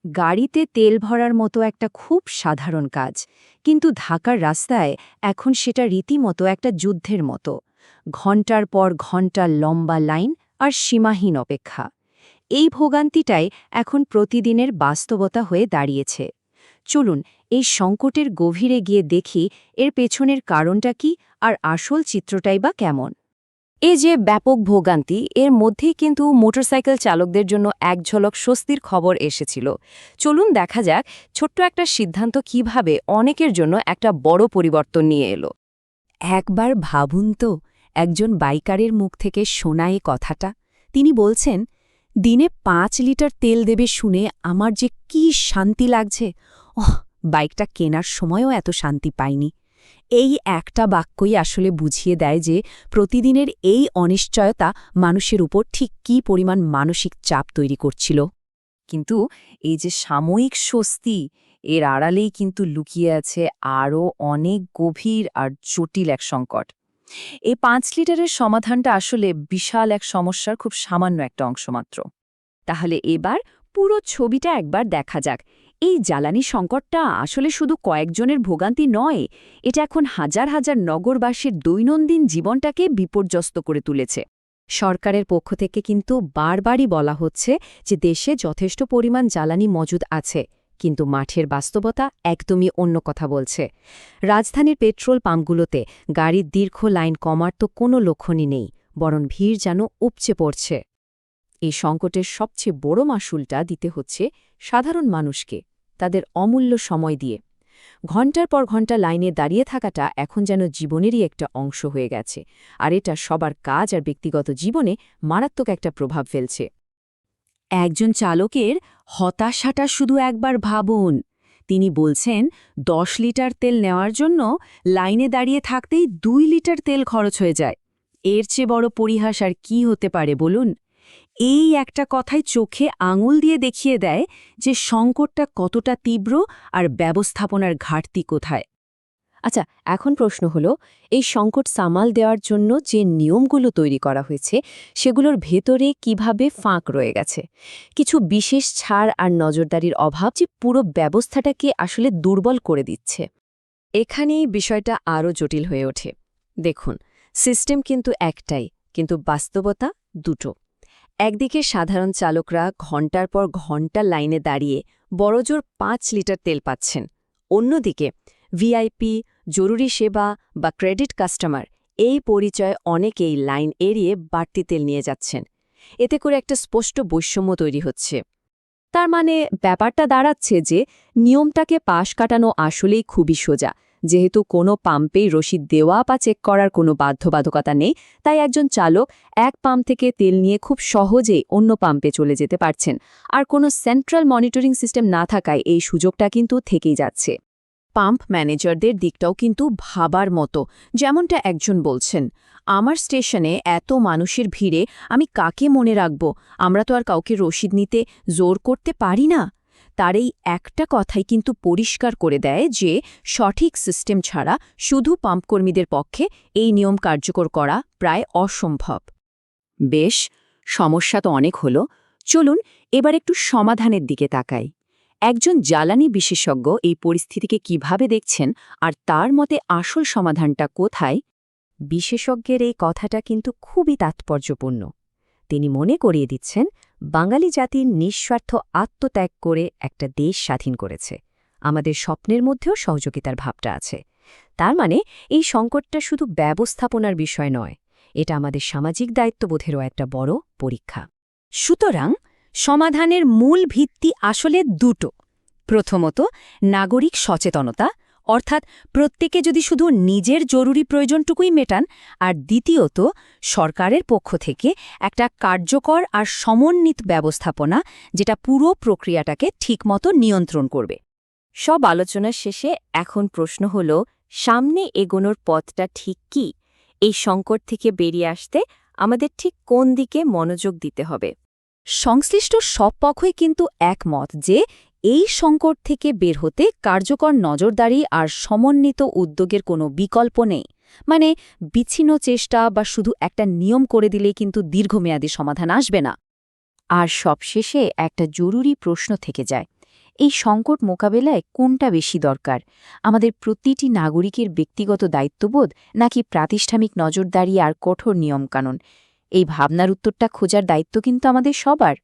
গাড়িতে তেল ভরার মতো একটা খুব সাধারণ কাজ, কিন্তু ঢাকার রাস্তায় এখন সেটা রীতিমতো একটা যুদ্ধের মতো। ঘণ্টার পর ঘণ্টা লম্বা লাইন আর সীমাহীন অপেক্ষা। এই ভোগান্তিটাই এখন প্রতিদিনের বাস্তবতা হয়ে দাঁড়িয়েছে। চলুন এই সংকটের গভীরে গিয়ে দেখি এর পেছনের কারণটা কি আর আসল চিত্রটাই বা কেমন। এই যে ব্যাপক ভোগান্তি, এর মধ্যেই কিন্তু মোটরসাইকেল চালকদের জন্য এক ঝলক স্বস্তির খবর এসেছিল। চলুন দেখা যাক ছোট্ট একটা সিদ্ধান্ত কিভাবে অনেকের জন্য একটা বড় পরিবর্তন নিয়ে এলো। একবার ভাবুন তো, একজন বাইকারের মুখ থেকে শোনা এই কথাটা। তিনি বলছেন, দিনে ৫ লিটার তেল দেবে শুনে আমার যে কি শান্তি লাগছে, বাইকটা কেনার সময়ও এত শান্তি পাইনি। এই একটা বাক্যই আসলে বুঝিয়ে দেয় যে প্রতিদিনের এই অনিশ্চয়তা মানুষের উপর ঠিক কী পরিমাণ মানসিক চাপ তৈরি করছিল। কিন্তু এই যে সাময়িক স্বস্তি, এর আড়ালেই কিন্তু লুকিয়ে আছে আরও অনেক গভীর আর জটিল এক সংকট। এই ৫ লিটারের সমাধানটা আসলে বিশাল এক সমস্যার খুব সামান্য একটা অংশ মাত্র। তাহলে এবার পুরো ছবিটা একবার দেখা যাক। এই জ্বালানি সংকটটা আসলে শুধু কয়েকজনের ভোগান্তি নয়, এটা এখন হাজার হাজার নগরবাসীর দৈনন্দিন জীবনটাকে বিপর্যস্ত করে তুলেছে। সরকারের পক্ষ থেকে কিন্তু বারবারই বলা হচ্ছে যে দেশে যথেষ্ট পরিমাণ জ্বালানি মজুদ আছে, কিন্তু মাঠের বাস্তবতা একদমই অন্য কথা বলছে। রাজধানীর পেট্রোল পাম্পগুলোতে গাড়ির দীর্ঘ লাইন কমার তো কোনো লক্ষণই নেই, বরং ভিড় যেন উপচে পড়ছে। এই সংকটের সবচেয়ে বড় মাশুলটা দিতে হচ্ছে সাধারণ মানুষকে, তাদের অমূল্য সময় দিয়ে। ঘণ্টার পর ঘণ্টা লাইনে দাঁড়িয়ে থাকাটা এখন যেন জীবনেরই একটা অংশ হয়ে গেছে, আর এটা সবার কাজ আর ব্যক্তিগত জীবনে মারাত্মক একটা প্রভাব ফেলছে। একজন চালকের হতাশাটা শুধু একবার ভাবুন। তিনি বলছেন, ১০ লিটার তেল নেওয়ার জন্য লাইনে দাঁড়িয়ে থাকতেই ২ লিটার তেল খরচ হয়ে যায়। এর চেয়ে বড় পরিহাস আর কি হতে পারে বলুন? এই একটা কথাই চোখে আঙুল দিয়ে দেখিয়ে দেয় যে সংকটটা কতটা তীব্র আর ব্যবস্থাপনার ঘাটতি কোথায়। আচ্ছা, এখন প্রশ্ন হলো, এই সংকট সামাল দেওয়ার জন্য যে নিয়মগুলো তৈরি করা হয়েছে সেগুলোর ভেতরে কিভাবে ফাঁক রয়ে গেছে? কিছু বিশেষ ছাড় আর নজরদারির অভাব যে পুরো ব্যবস্থাটাকে আসলে দুর্বল করে দিচ্ছে। এখানেই বিষয়টা আরও জটিল হয়ে ওঠে। দেখুন, সিস্টেম কিন্তু একটাই, কিন্তু বাস্তবতা দুটো। একদিকে সাধারণ চালকরা ঘণ্টার পর ঘণ্টা লাইনে দাঁড়িয়ে বড়জোর ৫ লিটার তেল পাচ্ছেন। অন্যদিকে ভিআইপি, জরুরি সেবা বা ক্রেডিট কাস্টমার, এই পরিচয়ে অনেকেই লাইন এড়িয়ে বাড়তি তেল নিয়ে যাচ্ছেন। এতে করে একটা স্পষ্ট বৈষম্য তৈরি হচ্ছে। তার মানে ব্যাপারটা দাঁড়াচ্ছে যে নিয়মটাকে পাশ কাটানো আসলেই খুবই সোজা। যেহেতু কোনো পাম্পেই রসিদ দেওয়া বা চেক করার কোনো বাধ্যবাধকতা নেই, তাই একজন চালক এক পাম্প থেকে তেল নিয়ে খুব সহজেই অন্য পাম্পে চলে যেতে পারছেন। আর কোনো সেন্ট্রাল মনিটরিং সিস্টেম না থাকায় এই সুযোগটা কিন্তু থেকেই যাচ্ছে। পাম্প ম্যানেজারদের দিকটাও কিন্তু ভাবার মতো। যেমনটা একজন বলছেন, আমার স্টেশনে এত মানুষের ভিড়ে আমি কাকে মনে রাখব? আমরা তো আর কাউকে রসিদ নিতে জোর করতে পারি না। তার এই একটা কথাই কিন্তু পরিষ্কার করে দেয় যে সঠিক সিস্টেম ছাড়া শুধু পাম্পকর্মীদের পক্ষে এই নিয়ম কার্যকর করা প্রায় অসম্ভব। বেশ, সমস্যা তো অনেক হলো। চলুন এবার একটু সমাধানের দিকে তাকাই। একজন জ্বালানি বিশেষজ্ঞ এই পরিস্থিতিকে কিভাবে দেখছেন আর তার মতে আসল সমাধানটা কোথায়? বিশেষজ্ঞের এই কথাটা কিন্তু খুবই তাৎপর্যপূর্ণ। তিনি মনে করিয়ে দিচ্ছেন, বাঙালি জাতির নিঃস্বার্থ আত্মত্যাগ করে একটা দেশ স্বাধীন করেছে। আমাদের স্বপ্নের মধ্যেও সহযোগিতার ভাবটা আছে। তার মানে এই সংকটটা শুধু ব্যবস্থাপনার বিষয় নয়, এটা আমাদের সামাজিক দায়িত্ববোধেরও একটা বড় পরীক্ষা। সুতরাং সমাধানের মূল ভিত্তি আসলে দুটো। প্রথমত, নাগরিক সচেতনতা, অর্থাৎ প্রত্যেকে যদি শুধু নিজের জরুরি প্রয়োজনটুকুই মেটান, আর দ্বিতীয়ত, সরকারের পক্ষ থেকে একটা কার্যকর আর সমন্বিত ব্যবস্থাপনা, যেটা পুরো প্রক্রিয়াটাকে ঠিকমতো নিয়ন্ত্রণ করবে। সব আলোচনা শেষে এখন প্রশ্ন হল, সামনে এগোনোর পথটা ঠিক কি? এই সংকট থেকে বেরিয়ে আসতে আমাদের ঠিক কোন দিকে মনোযোগ দিতে হবে? সংশ্লিষ্ট সব পক্ষই কিন্তু একমত যে এই সংকট থেকে বের হতে কার্যকর নজরদারি আর সমন্বিত উদ্যোগের কোনো বিকল্প নেই। মানে বিচ্ছিন্ন চেষ্টা বা শুধু একটা নিয়ম করে দিলেই কিন্তু দীর্ঘমেয়াদী সমাধান আসবে না। আর সবশেষে একটা জরুরি প্রশ্ন থেকে যায়, এই সংকট মোকাবেলায় কোনটা বেশি দরকার, আমাদের প্রতিটি নাগরিকের ব্যক্তিগত দায়িত্ববোধ নাকি প্রাতিষ্ঠানিক নজরদারি আর কঠোর নিয়মকানুন? এই ভাবনার উত্তরটা খোঁজার দায়িত্ব কিন্তু আমাদের সবার।